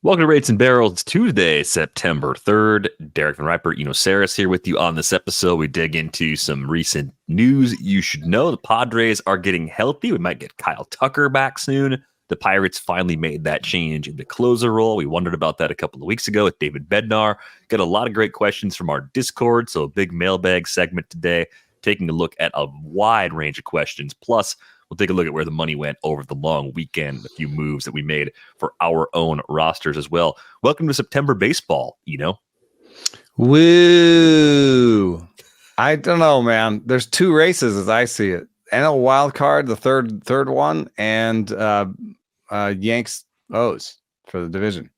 Welcome to Rates and Barrels. It's Tuesday, September 3rd. Derek Van Riper, Eno Saris here with you on this episode. We dig into some recent news you should know. The Padres are getting healthy. We might get Kyle Tucker back soon. The Pirates finally made that change in the closer role. We wondered about that a couple of weeks ago with David Bednar. Got a lot of great questions from our Discord, so a big mailbag segment today, taking a look at a wide range of questions. Plus, we'll take a look at where the money went over the long weekend, a few moves that we made for our own rosters as well. Welcome to September baseball, Woo! I don't know, man. There's two races as I see it. NL wild card, the third one, and Yanks O's for the division.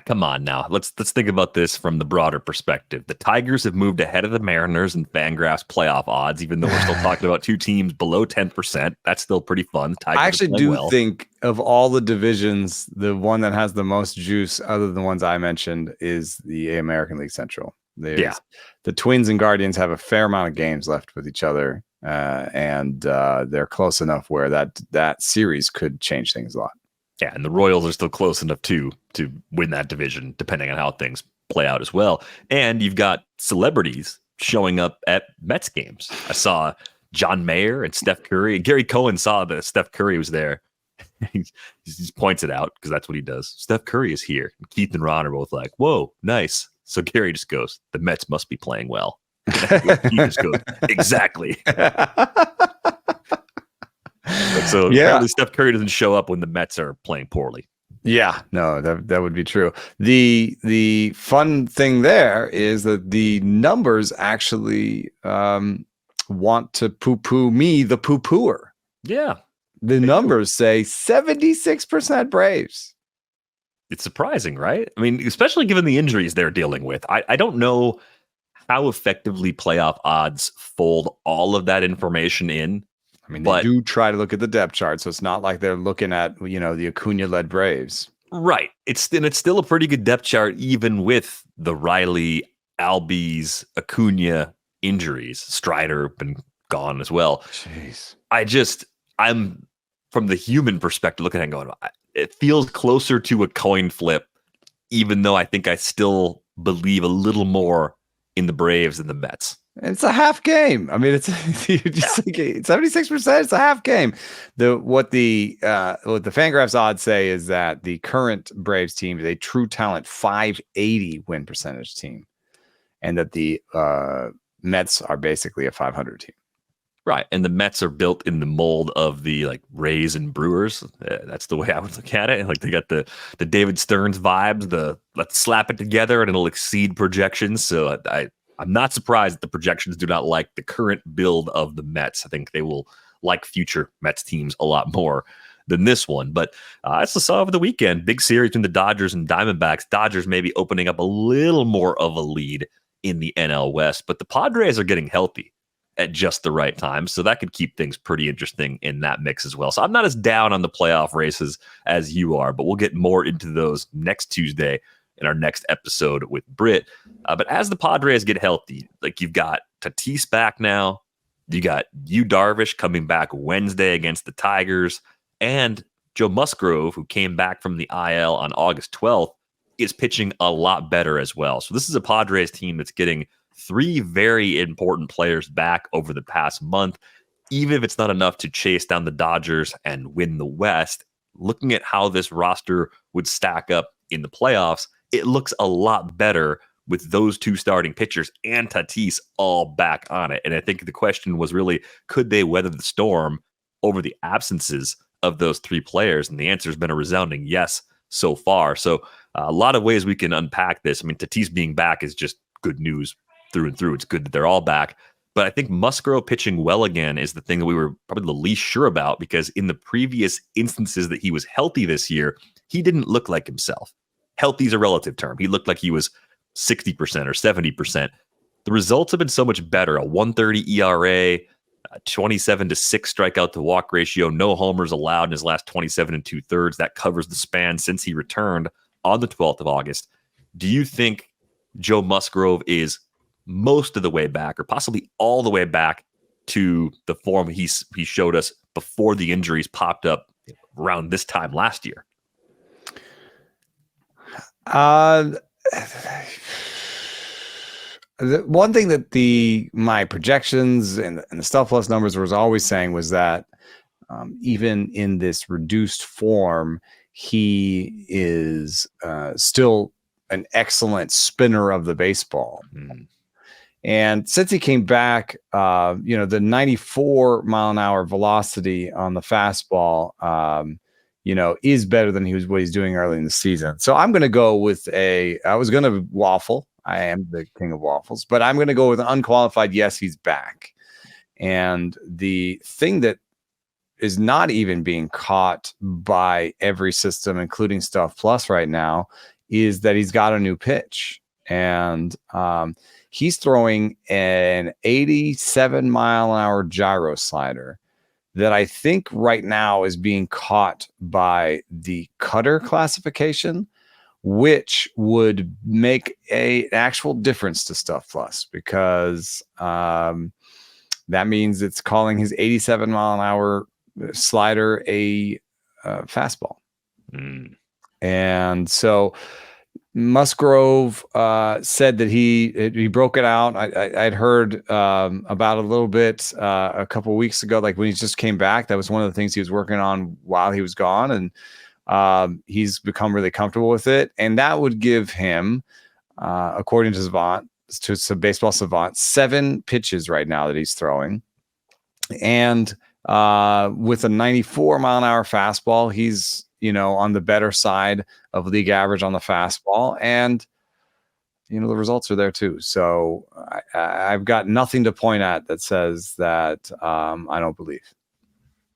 Come on now. Let's think about this from the broader perspective. The Tigers have moved ahead of the Mariners in Fangraphs playoff odds, even though we're still talking about two teams below 10%. That's still pretty fun. I actually do think of all the divisions, the one that has the most juice, other than the ones I mentioned, is the American League Central. The Twins and Guardians have a fair amount of games left with each other, and they're close enough where that series could change things a lot. Yeah, and the Royals are still close enough to win that division, depending on how things play out as well. And you've got celebrities showing up at Mets games. I saw John Mayer and Steph Curry. And Gary Cohen saw that Steph Curry was there. He just points it out because that's what he does. Steph Curry is here. And Keith and Ron are both like, whoa, nice. So Gary just goes, the Mets must be playing well. He just goes, exactly. So apparently Steph Curry doesn't show up when the Mets are playing poorly. Yeah, no, that would be true. The fun thing there is that the numbers actually want to poo-poo me, the poo-pooer. Yeah. The numbers say 76% Braves. It's surprising, right? I mean, especially given the injuries they're dealing with. I don't know how effectively playoff odds fold all of that information in. I mean, they do try to look at the depth chart, so it's not like they're looking at, the Acuna-led Braves. Right. It's still a pretty good depth chart, even with the Riley, Albies, Acuna injuries. Strider been gone as well. Jeez. I'm from the human perspective looking at it going, it feels closer to a coin flip, even though I think I still believe a little more in the Braves than the Mets. It's a half game. I mean, it's 76%. It's a half game. What the Fangraphs odds say is that the current Braves team is a true talent 580 win percentage team, and that the Mets are basically a 500 team. Right, and the Mets are built in the mold of the Rays and Brewers. That's the way I would look at it. They got the David Stearns vibes. Let's slap it together and it'll exceed projections. So I'm not surprised that the projections do not like the current build of the Mets. I think they will like future Mets teams a lot more than this one. But that's the saw over the weekend. Big series between the Dodgers and Diamondbacks. Dodgers maybe opening up a little more of a lead in the NL West. But the Padres are getting healthy at just the right time. So that could keep things pretty interesting in that mix as well. So I'm not as down on the playoff races as you are, but we'll get more into those next Tuesday in our next episode with Britt. But as the Padres get healthy, you've got Tatis back now, you got Yu Darvish coming back Wednesday against the Tigers, and Joe Musgrove, who came back from the IL on August 12th, is pitching a lot better as well. So this is a Padres team that's getting three very important players back over the past month, even if it's not enough to chase down the Dodgers and win the West. Looking at how this roster would stack up in the playoffs, it looks a lot better with those two starting pitchers and Tatis all back on it. And I think the question was really, could they weather the storm over the absences of those three players? And the answer has been a resounding yes so far. So a lot of ways we can unpack this. I mean, Tatis being back is just good news through and through. It's good that they're all back. But I think Musgrove pitching well again is the thing that we were probably the least sure about, because in the previous instances that he was healthy this year, he didn't look like himself. Healthy is a relative term. He looked like he was 60% or 70%. The results have been so much better. A 1.30 ERA, 27-6 strikeout to walk ratio, no homers allowed in his last 27 2/3. That covers the span since he returned on the 12th of August. Do you think Joe Musgrove is most of the way back, or possibly all the way back to the form he showed us before the injuries popped up around this time last year? The one thing that my projections and the Stuff Plus numbers was always saying was that even in this reduced form, he is still an excellent spinner of the baseball. Mm. And since he came back, the 94 mile an hour velocity on the fastball, is better than what he's doing early in the season. So I'm going to go with I was going to waffle. I am the king of waffles, but I'm going to go with an unqualified yes, he's back. And the thing that is not even being caught by every system, including Stuff Plus right now, is that he's got a new pitch. And he's throwing an 87 mile an hour gyro slider that I think right now is being caught by the cutter classification, which would make an actual difference to Stuff Plus, because that means it's calling his 87 mile an hour slider a fastball. Mm. And so Musgrove said that he broke it out. I'd heard about it a little bit a couple of weeks ago, like when he just came back. That was one of the things he was working on while he was gone, and he's become really comfortable with it. And that would give him, according to some baseball savant, 7 pitches right now that he's throwing. And with a 94 mile an hour fastball, he's on the better side of league average on the fastball, and the results are there too. So I've got nothing to point at that says that I don't believe.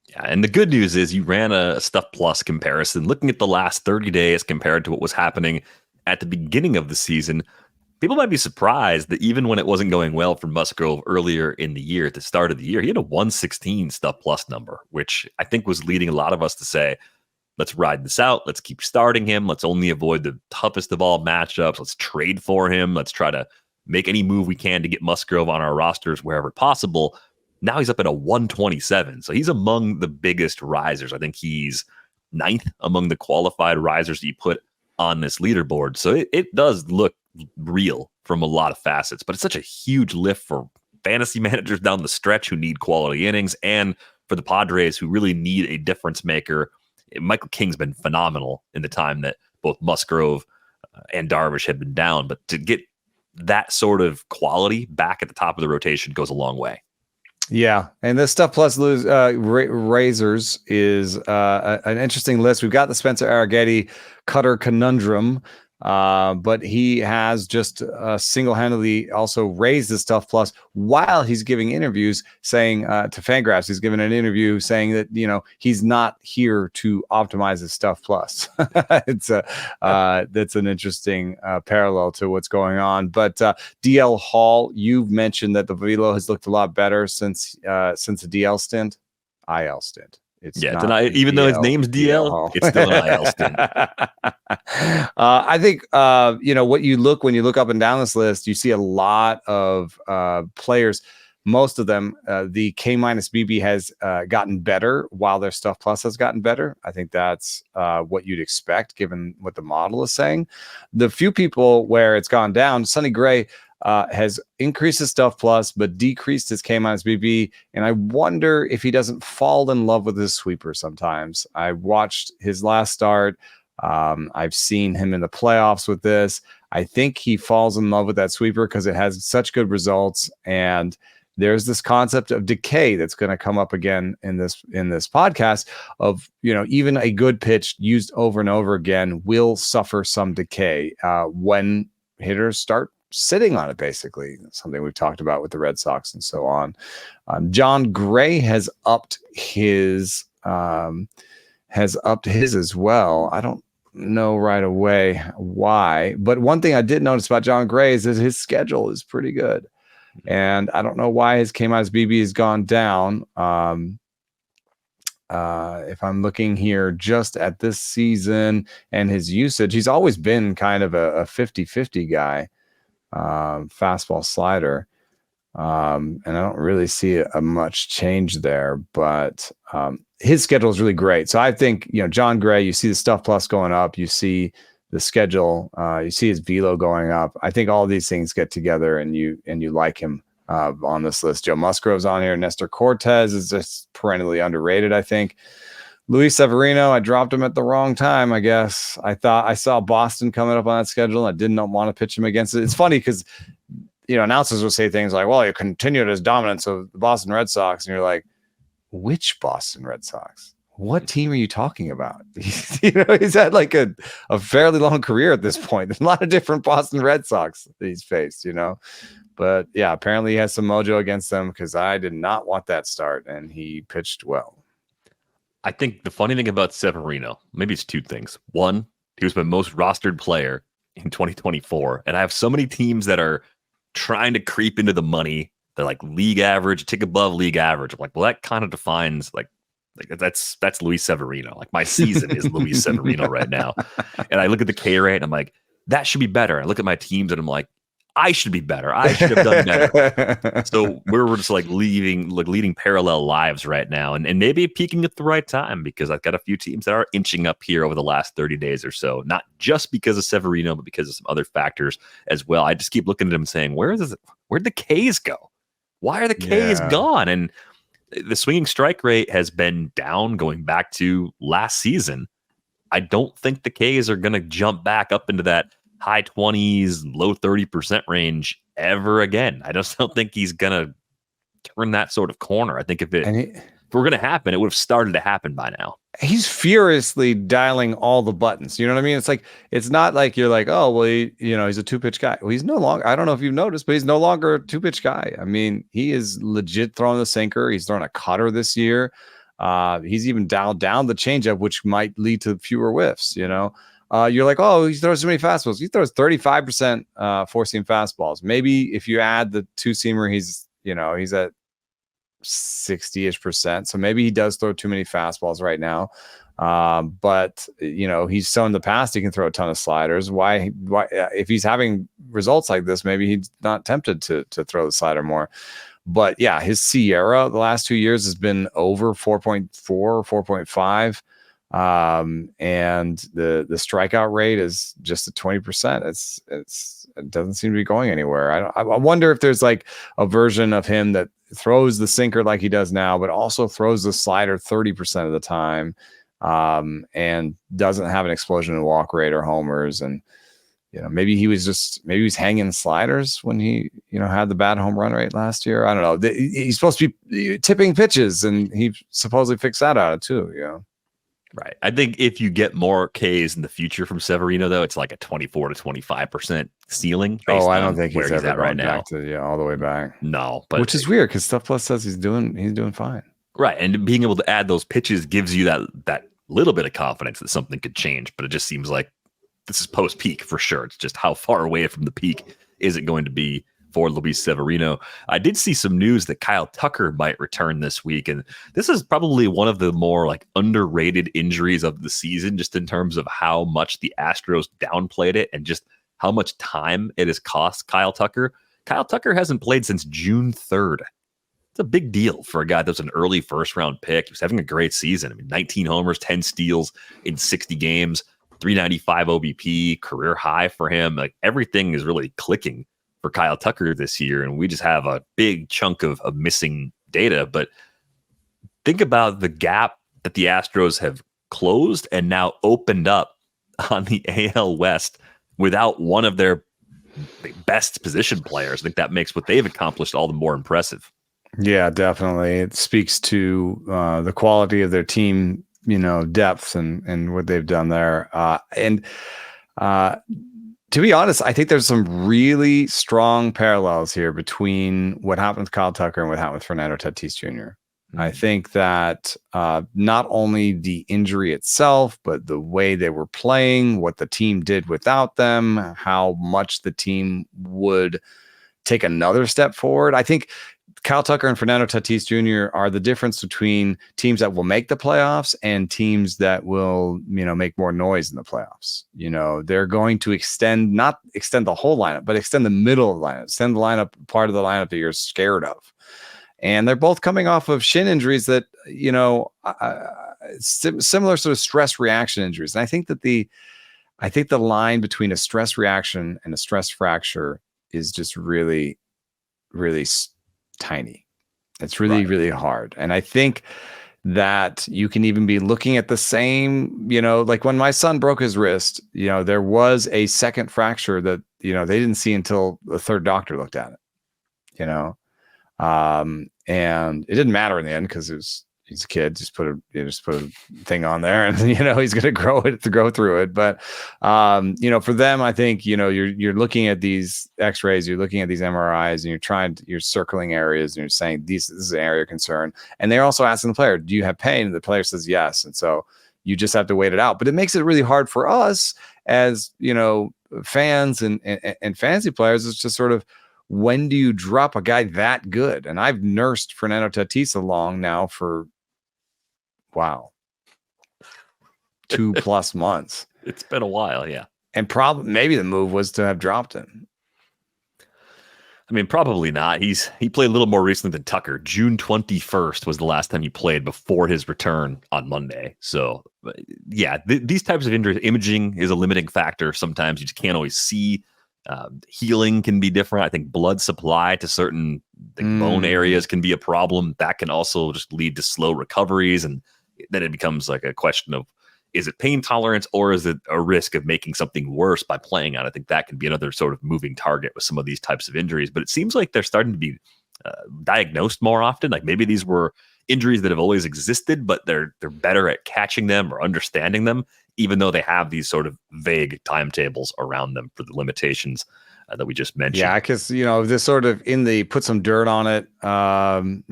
Yeah, and the good news is you ran a Stuff Plus comparison, looking at the last 30 days compared to what was happening at the beginning of the season. People might be surprised that even when it wasn't going well for Musgrove earlier in the year, at the start of the year, he had a 116 Stuff Plus number, which I think was leading a lot of us to say, let's ride this out. Let's keep starting him. Let's only avoid the toughest of all matchups. Let's trade for him. Let's try to make any move we can to get Musgrove on our rosters wherever possible. Now he's up at a 127. So he's among the biggest risers. I think he's 9th among the qualified risers that you put on this leaderboard. So it does look real from a lot of facets, but it's such a huge lift for fantasy managers down the stretch who need quality innings, and for the Padres who really need a difference maker. Michael King's been phenomenal in the time that both Musgrove and Darvish have been down, but to get that sort of quality back at the top of the rotation goes a long way. Yeah, and this Stuff Plus razors is an interesting list. We've got the Spencer Arrighetti cutter conundrum, but he has just single-handedly also raised the Stuff Plus while he's giving interviews, saying to Fangraphs, he's given an interview saying that he's not here to optimize his Stuff Plus. It's that's an interesting parallel to what's going on. But DL Hall, you've mentioned that the velo has looked a lot better since the DL stint, IL stint. It's even though his name's DL, it's still an IL stint. I think when you look up and down this list, you see a lot of players. Most of them, the K-BB has gotten better while their Stuff Plus has gotten better. I think that's what you'd expect given what the model is saying. The few people where it's gone down, Sonny Gray has increased his Stuff Plus, but decreased his K-BB. And I wonder if he doesn't fall in love with his sweeper sometimes. I watched his last start. I've seen him in the playoffs with this. I think he falls in love with that sweeper because it has such good results. And there's this concept of decay that's going to come up again in this podcast of, even a good pitch used over and over again will suffer some decay when hitters start sitting on it, basically. Something we've talked about with the Red Sox and so on. John Gray has upped his as well. I don't know right away why, but one thing I did notice about John Gray is that his schedule is pretty good, and I don't know why his K-BB has gone down. If I'm looking here just at this season and his usage, he's always been kind of a 50-50 guy. Fastball slider, and I don't really see a much change there, but his schedule is really great. So I think John Gray, you see the Stuff Plus going up, you see the schedule. You see his velo going up. I think all these things get together, and you like him on this list. Joe Musgrove's on here. Nestor Cortez is just perennially underrated, I think. Luis Severino, I dropped him at the wrong time, I guess. I thought I saw Boston coming up on that schedule. I did not want to pitch him against it. It's funny because, announcers will say things like, well, you continued his dominance of the Boston Red Sox. And you're like, which Boston Red Sox? What team are you talking about? He's had like a fairly long career at this point. There's a lot of different Boston Red Sox that he's faced, But yeah, apparently he has some mojo against them because I did not want that start, and he pitched well. I think the funny thing about Severino, maybe it's two things. One, he was my most rostered player in 2024. And I have so many teams that are trying to creep into the money. They're like league average, tick above league average. I'm like, well, that kind of defines like that's Luis Severino. Like my season is Luis Severino right now. And I look at the K rate and I'm like, that should be better. I look at my teams and I'm like, I should be better. I should have done better. So we're just like leading parallel lives right now, and maybe peaking at the right time because I've got a few teams that are inching up here over the last 30 days or so, not just because of Severino, but because of some other factors as well. I just keep looking at them saying, where'd the K's go? Why are the K's gone? And the swinging strike rate has been down going back to last season. I don't think the K's are going to jump back up into that high 20s, low 30% range ever again. I just don't think he's going to turn that sort of corner. I think if it were going to happen, it would have started to happen by now. He's furiously dialing all the buttons. You know what I mean? It's like, it's not like you're like, oh, well, he's a 2-pitch guy. Well, he's no longer, I don't know if you've noticed, but he's no longer a 2-pitch guy. I mean, he is legit throwing the sinker. He's throwing a cutter this year. He's even dialed down the changeup, which might lead to fewer whiffs, You're like, oh, he throws so many fastballs. He throws 35% four-seam fastballs. Maybe if you add the two-seamer, he's at 60-ish%. So maybe he does throw too many fastballs right now. But he's shown in the past he can throw a ton of sliders. Why if he's having results like this, maybe he's not tempted to throw the slider more. But yeah, his Sierra the last 2 years has been over 4.4 or 4.5. And the strikeout rate is just at 20%. It doesn't seem to be going anywhere. I wonder if there's like a version of him that throws the sinker like he does now, but also throws the slider 30% of the time, and doesn't have an explosion in walk rate or homers. And maybe he was hanging sliders when he had the bad home run rate last year. I don't know. He's supposed to be tipping pitches, and he supposedly fixed that out too. Right. I think if you get more Ks in the future from Severino, though, it's like a 24 to 25% ceiling. Oh, I don't think he's ever at right now. Back to all the way back. No, but which is weird because Stuff Plus says he's doing fine. Right, and being able to add those pitches gives you that little bit of confidence that something could change. But it just seems like this is post peak for sure. It's just how far away from the peak is it going to be for Luis Severino. I did see some news that Kyle Tucker might return this week, and this is probably one of the more like underrated injuries of the season, just in terms of how much the Astros downplayed it and just how much time it has cost Kyle Tucker. Kyle Tucker hasn't played since June 3rd. It's a big deal for a guy that's an early first-round pick. He was having a great season. I mean, 19 homers, 10 steals in 60 games, 395 OBP, career high for him. Like everything is really clicking for Kyle Tucker this year, and we just have a big chunk of missing data. But think about the gap that the Astros have closed and now opened up on the AL West without one of their best position players. I think that makes what they've accomplished all the more impressive. Yeah, definitely. It speaks to the quality of their team, depth and what they've done there. To be honest, I think there's some really strong parallels here between what happened with Kyle Tucker and what happened with Fernando Tatis Jr. Mm-hmm. I think that not only the injury itself, but the way they were playing, what the team did without them, how much the team would take another step forward. I think Kyle Tucker and Fernando Tatis Jr. are the difference between teams that will make the playoffs and teams that will, make more noise in the playoffs. They're going to not extend the whole lineup, but extend the middle of the lineup, extend the lineup, part of the lineup that you're scared of. And they're both coming off of shin injuries that, similar sort of stress reaction injuries. And I think that I think the line between a stress reaction and a stress fracture is just really, really tiny. It's really, really hard. And I think that you can even be looking at the same, like when my son broke his wrist, there was a second fracture that, they didn't see until the third doctor looked at it, and it didn't matter in the end because he's a kid. Just put a thing on there, and he's going to grow through it. But for them, I think you're looking at these X-rays, you're looking at these MRIs, and you're circling areas, and you're saying this is an area of concern. And they're also asking the player, "Do you have pain?" And the player says yes, and so you just have to wait it out. But it makes it really hard for us as fans and fantasy players. It's just sort of, when do you drop a guy that good? And I've nursed Fernando Tatis along now for 2+ months. It's been a while, yeah. And maybe the move was to have dropped him. I mean, probably not. He played a little more recently than Tucker. June 21st was the last time he played before his return on Monday. So, yeah, these types of injuries, imaging is a limiting factor. Sometimes you just can't always see. Healing can be different. I think blood supply to certain bone areas can be a problem. That can also just lead to slow recoveries. And then it becomes like a question of, is it pain tolerance or is it a risk of making something worse by playing on? I think that can be another sort of moving target with some of these types of injuries. But it seems like they're starting to be diagnosed more often. Like maybe these were injuries that have always existed, but they're better at catching them or understanding them, even though they have these sort of vague timetables around them for the limitations that we just mentioned. Yeah, because this sort of put some dirt on it, and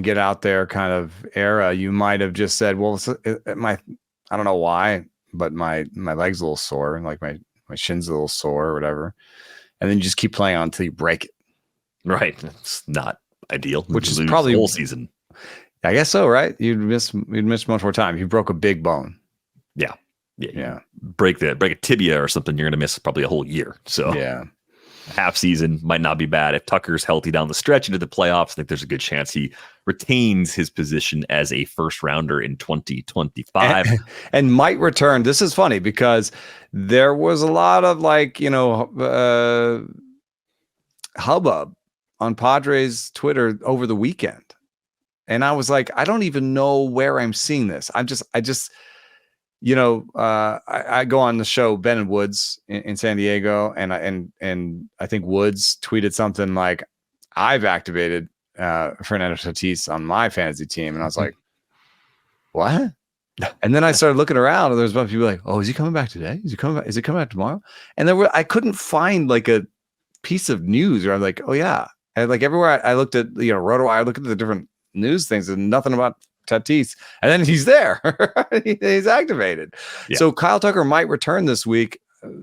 get out there kind of era. You might have just said, well, I don't know why, but my leg's a little sore, and like my shin's a little sore or whatever, and then you just keep playing on until you break it. Right, it's not ideal. Which is probably the whole season. I guess so, right? You'd miss much more time. You broke a big bone. Yeah. Break a tibia or something, you're going to miss probably a whole year. So yeah, half season might not be bad. If Tucker's healthy down the stretch into the playoffs, I think there's a good chance he retains his position as a first rounder in 2025 and might return. This is funny because there was a lot of hubbub on Padres Twitter over the weekend. And I was like, I don't even know where I'm seeing this. I go on the show Ben and Woods in San Diego, and I think Woods tweeted something like, "I've activated Fernando Tatis on my fantasy team," and I was like, "What?" And then I started looking around, and there was a bunch of people like, "Oh, is he coming back today? Is he coming back? Is he coming back tomorrow?" And I couldn't find like a piece of news where I'm like, "Oh yeah," and like everywhere I looked at, RotoWire, I looked at the different news things, and nothing about Tatis, and then he's there. He's activated. Yeah. So Kyle Tucker might return this week.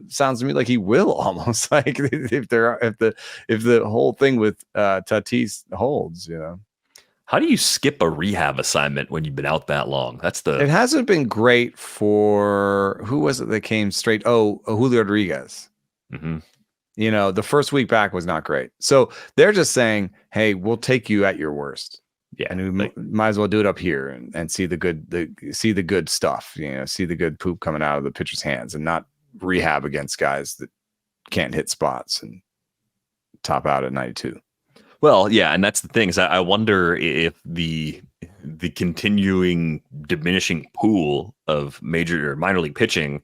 Sounds to me like he will, almost like if the whole thing with Tatis holds. How do you skip a rehab assignment when you've been out that long? It hasn't been great for, who was it that came straight? Julio Rodriguez. Mm-hmm. The first week back was not great. So they're just saying, hey, we'll take you at your worst. Yeah, and we might as well do it up here and see the good stuff, see the good poop coming out of the pitcher's hands, and not rehab against guys that can't hit spots and top out at 92. Well, yeah, and that's the thing is I wonder if the continuing diminishing pool of major or minor league pitching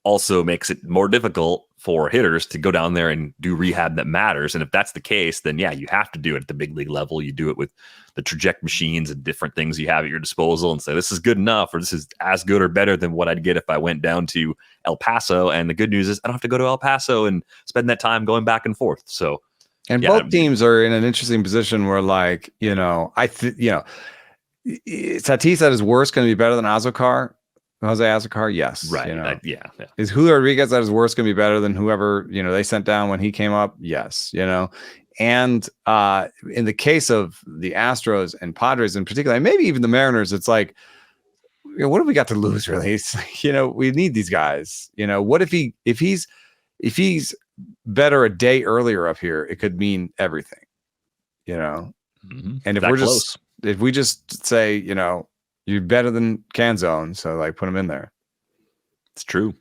also makes it more difficult for hitters to go down there and do rehab that matters. And if that's the case, then yeah, you have to do it at the big league level. You do it with the traject machines and different things you have at your disposal and say, this is good enough, or this is as good or better than what I'd get if I went down to El Paso. And the good news is I don't have to go to El Paso and spend that time going back and forth. So, and both teams are in an interesting position where, like, Tatis at his worst going to be better than Jose Azocar, yes. Right. Yeah. Is Julio Rodriguez at his worst going to be better than whoever, they sent down when he came up? Yes. And in the case of the Astros and Padres in particular, and maybe even the Mariners, it's like, what have we got to lose, really? It's like, we need these guys. What if he's better a day earlier up here, it could mean everything, Mm-hmm. And if we just say, you're better than Canzone, so like put him in there. It's true.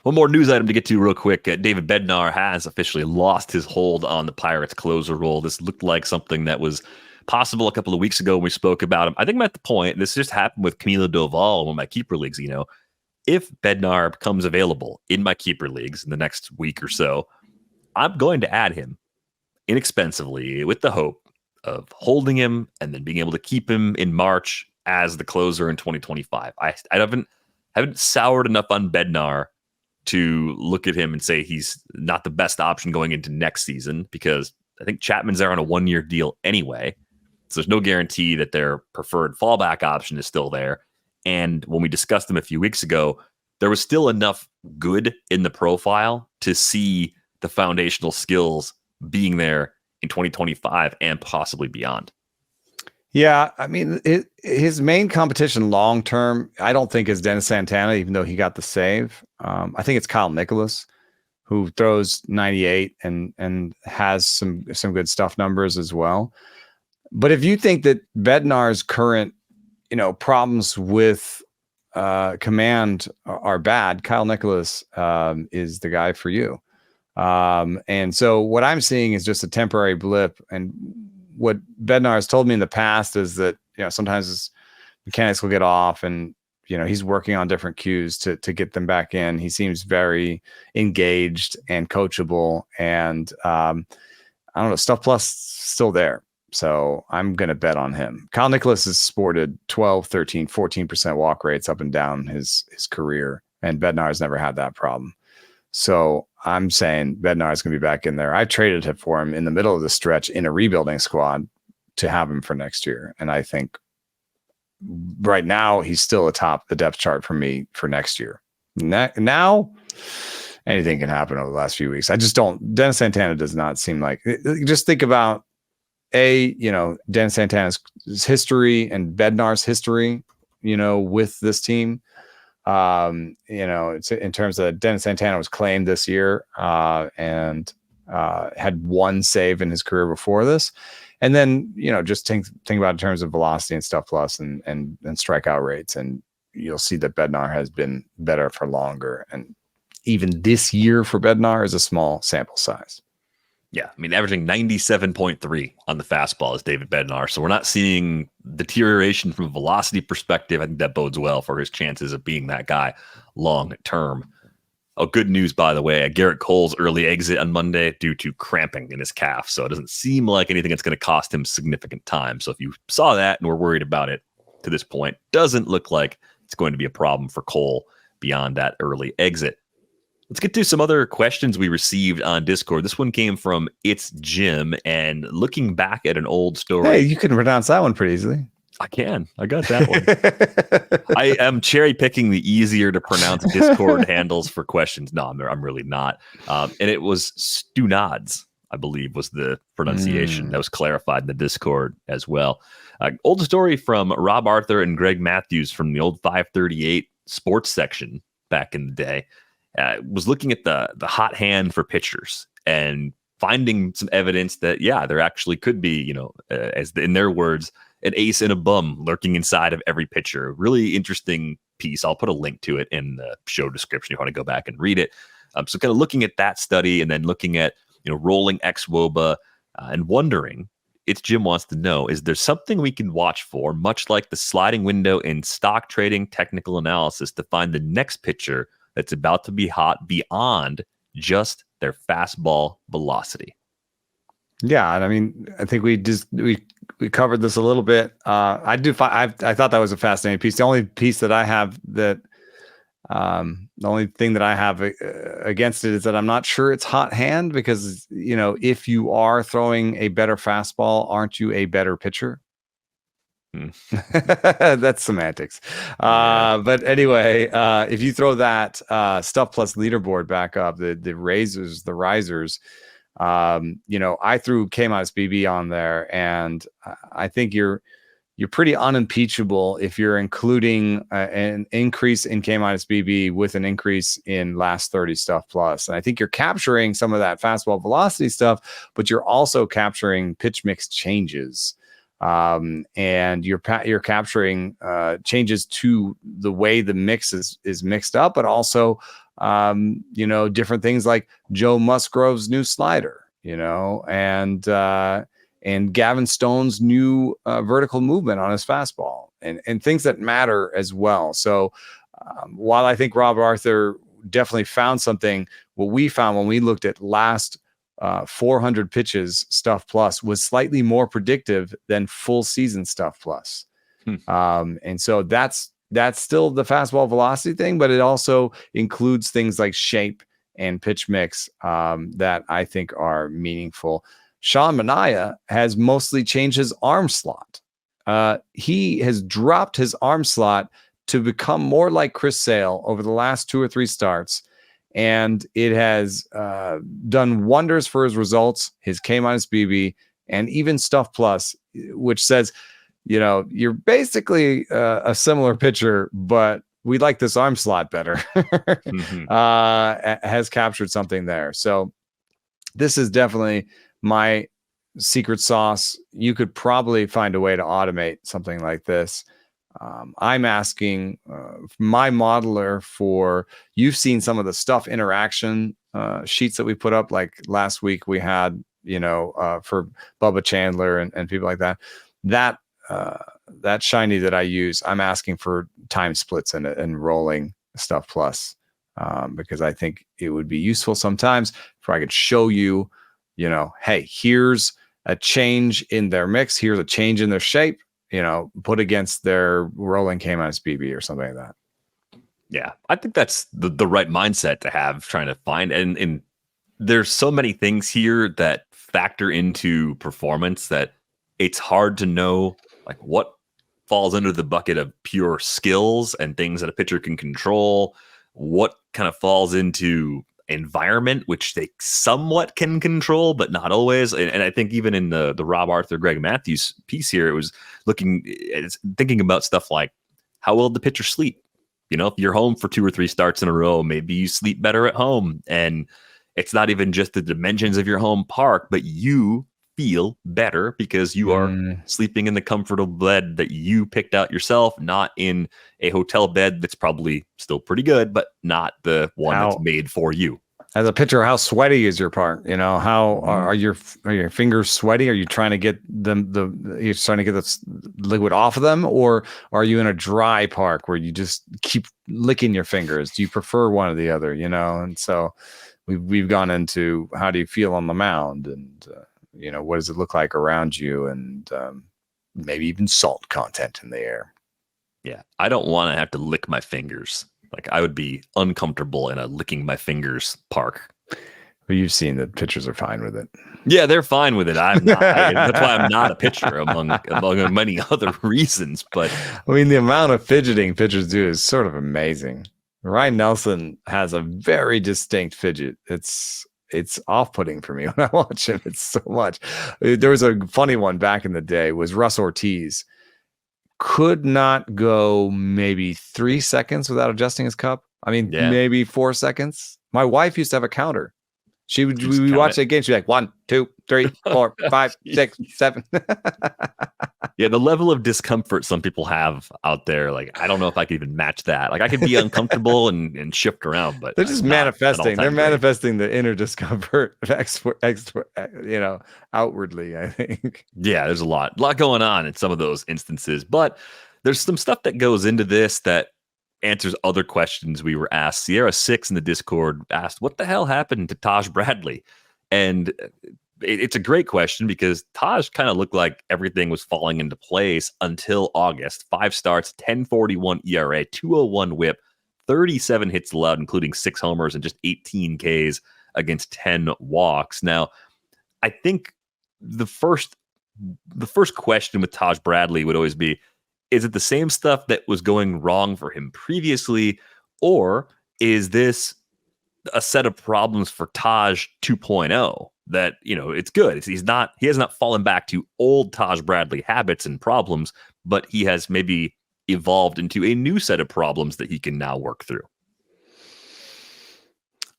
One more news item to get to real quick. David Bednar has officially lost his hold on the Pirates closer role. This looked like something that was possible a couple of weeks ago when we spoke about him. I think I'm at the point, this just happened with Camilo Doval in one of my keeper leagues, if Bednar becomes available in my keeper leagues in the next week or so, I'm going to add him inexpensively with the hope of holding him and then being able to keep him in March as the closer in 2025. I haven't soured enough on Bednar to look at him and say he's not the best option going into next season, because I think Chapman's there on a 1-year deal anyway. So there's no guarantee that their preferred fallback option is still there. And when we discussed them a few weeks ago, there was still enough good in the profile to see the foundational skills being there in 2025 and possibly beyond. Yeah, I mean, his main competition long term, I don't think is Dennis Santana, even though he got the save. I think it's Kyle Nicholas, who throws 98 and has some good stuff numbers as well. But if you think that Bednar's current, problems with command are bad, Kyle Nicholas is the guy for you. And so what I'm seeing is just a temporary blip. And what Bednar has told me in the past is that, sometimes his mechanics will get off and, he's working on different cues to get them back in. He seems very engaged and coachable, and I don't know, Stuff Plus still there. So I'm going to bet on him. Kyle Nicholas has sported 12, 13, 14% walk rates up and down his career, and Bednar has never had that problem. So I'm saying Bednar is going to be back in there. I traded him for him in the middle of the stretch in a rebuilding squad to have him for next year. And I think right now he's still atop the depth chart for me for next year. Now anything can happen over the last few weeks. I just don't. Dennis Santana does not seem like. Just think about Dennis Santana's history and Bednar's history, with this team. It's in terms of Dennis Santana was claimed this year and had one save in his career before this. And then, just think about in terms of velocity and Stuff Plus and strikeout rates. And you'll see that Bednar has been better for longer. And even this year for Bednar is a small sample size. Yeah, I mean, averaging 97.3 on the fastball is David Bednar. So we're not seeing deterioration from a velocity perspective. I think that bodes well for his chances of being that guy long term. Oh, good news, by the way, Garrett Cole's early exit on Monday due to cramping in his calf. So it doesn't seem like anything that's going to cost him significant time. So if you saw that and were worried about it to this point, doesn't look like it's going to be a problem for Cole beyond that early exit. Let's get to some other questions we received on Discord. This one came from It's Jim, and looking back at an old story. Hey, you can pronounce that one pretty easily. I can. I got that one. I am cherry picking the easier to pronounce Discord handles for questions. No, I'm really not. And it was Stunads, I believe, was the pronunciation that was clarified in the Discord as well. Old story from Rob Arthur and Greg Matthews from the old 538 sports section back in the day. Was looking at the hot hand for pitchers and finding some evidence that, there actually could be, in their words, an ace and a bum lurking inside of every pitcher. Really interesting piece. I'll put a link to it in the show description if you want to go back and read it. So kind of looking at that study and then looking at, rolling ex-WOBA and wondering, Jim wants to know, is there something we can watch for, much like the sliding window in stock trading technical analysis, to find the next pitcher that's about to be hot beyond just their fastball velocity? Yeah, and I mean, I think we covered this a little bit. I thought that was a fascinating piece. The only piece that I have the only thing that I have against it is that I'm not sure it's hot hand, because if you are throwing a better fastball, aren't you a better pitcher? That's semantics. But anyway, if you throw that Stuff Plus leaderboard back up, the risers, I threw K-BB on there, and I think you're pretty unimpeachable if you're including an increase in K-BB with an increase in last 30 Stuff Plus. And I think you're capturing some of that fastball velocity stuff, but you're also capturing pitch mix changes. And you're capturing changes to the way the mix is mixed up, but also different things like Joe Musgrove's new slider, and Gavin Stone's new vertical movement on his fastball, and things that matter as well. So while I think Rob Arthur definitely found something, what we found when we looked at last 400 pitches stuff plus was slightly more predictive than full season stuff plus. And so that's still the fastball velocity thing, but it also includes things like shape and pitch mix that I think are meaningful. Sean Manaea has mostly changed his arm slot. He has dropped his arm slot to become more like Chris Sale over the last 2 or 3 starts. And it has done wonders for his results, his K-minus BB, and even Stuff Plus, which says, you're basically a similar pitcher, but we like this arm slot better. Has captured something there. So this is definitely my secret sauce. You could probably find a way to automate something like this. I'm asking my modeler for, you've seen some of the stuff interaction sheets that we put up, like last week we had, for Bubba Chandler and people like that, that shiny that I use, I'm asking for time splits in it and rolling Stuff Plus, because I think it would be useful sometimes if I could show you, hey, here's a change in their mix, here's a change in their shape, put against their rolling K-minus BB or something like that. Yeah, I think that's the right mindset to have, trying to find, and there's so many things here that factor into performance that it's hard to know like what falls under the bucket of pure skills and things that a pitcher can control, what kind of falls into environment, which they somewhat can control, but not always. And I think even in the Rob Arthur, Greg Matthews piece here, it was thinking about stuff like how well the pitcher sleep. If you're home for 2 or 3 starts in a row, maybe you sleep better at home. And it's not even just the dimensions of your home park, but you feel better because you are sleeping in the comfortable bed that you picked out yourself, not in a hotel bed that's probably still pretty good, but not the one that's made for you. As a pitcher, how sweaty is your park? How are your fingers sweaty? Are you trying to get you're trying to get the liquid off of them, or are you in a dry park where you just keep licking your fingers? Do you prefer one or the other? And so we've gone into how do you feel on the mound, and what does it look like around you, and maybe even salt content in the air. Yeah, I don't want to have to lick my fingers. Like, I would be uncomfortable in a licking my fingers park. Well, you've seen that pitchers are fine with it. Yeah, they're fine with it. I'm not. That's why I'm not a pitcher, among many other reasons. But I mean, the amount of fidgeting pitchers do is sort of amazing. Ryan Nelson has a very distinct fidget. It's off-putting for me when I watch him. It's so much. There was a funny one back in the day, was Russ Ortiz. Could not go maybe 3 seconds without adjusting his cup. I mean, maybe 4 seconds. My wife used to have a counter. We watched that game. She'd be like 1, 2, 3, 4, 5, 6, 7. Yeah, the level of discomfort some people have out there, like, I don't know if I could even match that. Like, I could be uncomfortable and shift around, but they're just manifesting. They're manifesting the inner discomfort, outwardly, I think. Yeah, there's a lot going on in some of those instances, but there's some stuff that goes into this that answers other questions we were asked. Sierra 6 in the Discord asked, what the hell happened to Taj Bradley? And it's a great question, because Taj kind of looked like everything was falling into place until August. 5 starts, 10.41 ERA, 2.01 WHIP, 37 hits allowed, including 6 homers and just 18 Ks against 10 walks. Now, I think the first question with Taj Bradley would always be, is it the same stuff that was going wrong for him previously, or is this a set of problems for Taj 2.0 that, it's good. He has not fallen back to old Taj Bradley habits and problems, but he has maybe evolved into a new set of problems that he can now work through.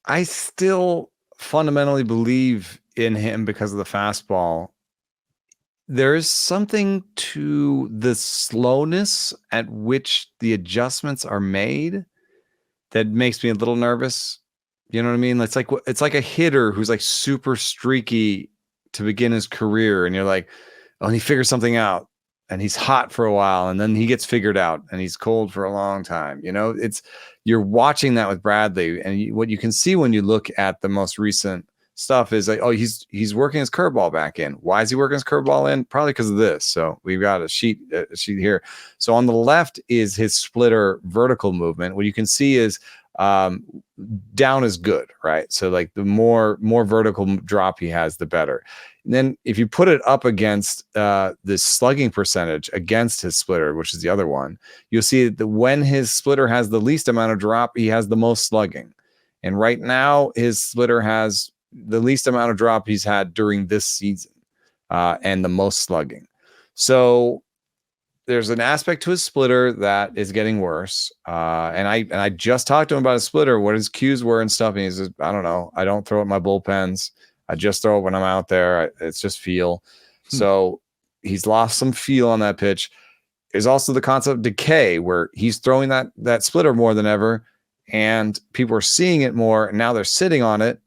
I still fundamentally believe in him because of the fastball. There is something to the slowness at which the adjustments are made that makes me a little nervous. You know what I mean? It's like a hitter who's like super streaky to begin his career, and you're like, oh, and he figures something out, and he's hot for a while, and then he gets figured out, and he's cold for a long time. You're watching that with Bradley, and what you can see when you look at the most recent stuff is like, oh, he's working his curveball back in. Why is he working his curveball in? Probably because of this. So we've got a sheet here. So on the left is his splitter vertical movement. What you can see is down is good, right? So like the more vertical drop he has, the better. And then if you put it up against the slugging percentage against his splitter, which is the other one, you'll see that when his splitter has the least amount of drop, he has the most slugging. And right now his splitter has the least amount of drop he's had during this season, and the most slugging. So there's an aspect to his splitter that is getting worse. And I just talked to him about his splitter, what his cues were and stuff. And he says, I don't know. I don't throw it in my bullpens. I just throw it when I'm out there. It's just feel. So he's lost some feel on that pitch. There's also the concept of decay, where he's throwing that splitter more than ever, and people are seeing it more, and now they're sitting on it.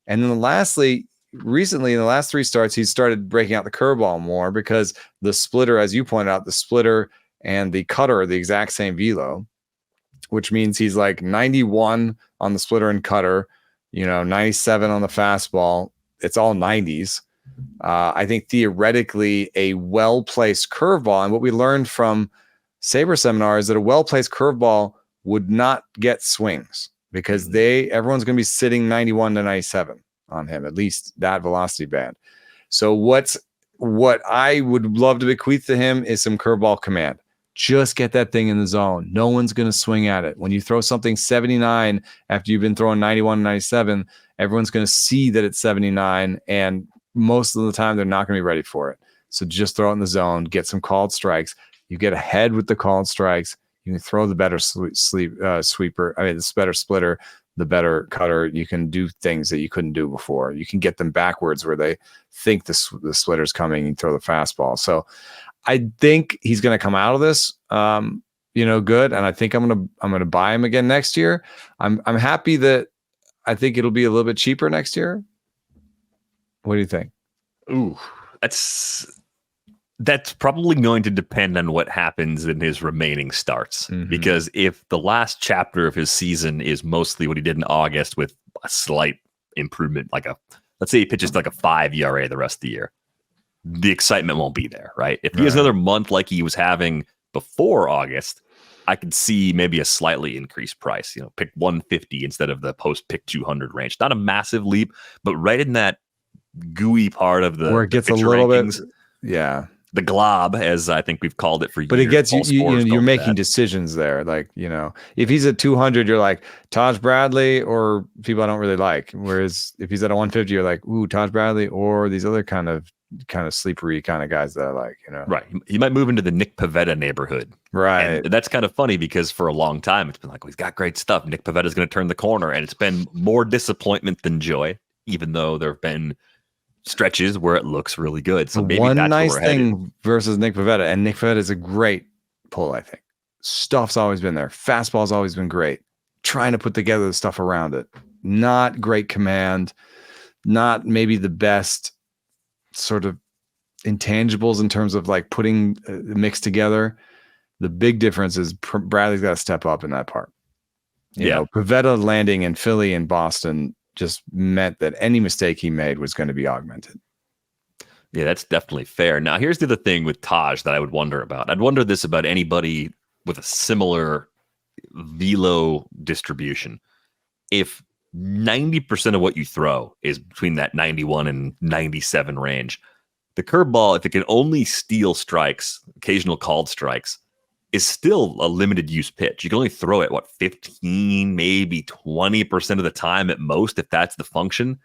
And then lastly, recently in the last 3 starts, he's started breaking out the curveball more, because the splitter, as you pointed out, the splitter and the cutter are the exact same velo, which means he's like 91 on the splitter and cutter, 97 on the fastball. It's all 90s. I think theoretically a well-placed curveball, and what we learned from Sabre seminar is that a well-placed curveball would not get swings, because everyone's going to be sitting 91 to 97 on him, at least that velocity band. So what I would love to bequeath to him is some curveball command. Just get that thing in the zone. No one's going to swing at it. When you throw something 79 after you've been throwing 91 and 97, everyone's going to see that it's 79, and most of the time they're not going to be ready for it. So just throw it in the zone, get some called strikes. You get ahead with the called strikes. You can throw the better sweeper. I mean, the better splitter, the better cutter. You can do things that you couldn't do before. You can get them backwards where they think the splitter's coming and throw the fastball. So I think he's going to come out of this, good. And I think I'm going to buy him again next year. I'm happy that I think it'll be a little bit cheaper next year. What do you think? Ooh, that's probably going to depend on what happens in his remaining starts. Mm-hmm. Because if the last chapter of his season is mostly what he did in August with a slight improvement, let's say he pitches like a 5 ERA the rest of the year, the excitement won't be there, right? If he has another month like he was having before August, I could see maybe a slightly increased price, pick 150 instead of the post pick 200 range. Not a massive leap, but right in that gooey part of the where it gets a little rankings, bit, yeah. The glob, as I think we've called it for years. But it gets you're making decisions there. Like, if he's at 200, you're like Taj Bradley or people I don't really like. Whereas if he's at a 150, you're like, ooh, Taj Bradley or these other kind of sleepery kind of guys that I like, Right. He might move into the Nick Pivetta neighborhood. Right. And that's kind of funny because for a long time it's been like, he's got great stuff. Nick Pavetta's going to turn the corner. And it's been more disappointment than joy, even though there have been stretches where it looks really good. So maybe one that's nice thing versus Nick Pivetta, and Nick Pivetta is a great pull. I think stuff's always been there. Fastball's always been great. Trying to put together the stuff around it. Not great command. Not maybe the best sort of intangibles in terms of like putting the mix together. The big difference is Bradley's got to step up in that part. You know, Pivetta landing in Philly and Boston just meant that any mistake he made was going to be augmented. Yeah, that's definitely fair. Now, here's the other thing with Taj that I would wonder about. I'd wonder this about anybody with a similar velo distribution. If 90% of what you throw is between that 91 and 97 range, the curveball, if it can only steal strikes, occasional called strikes, is still a limited use pitch. You can only throw it, 15, maybe 20% of the time at most, if that's the function.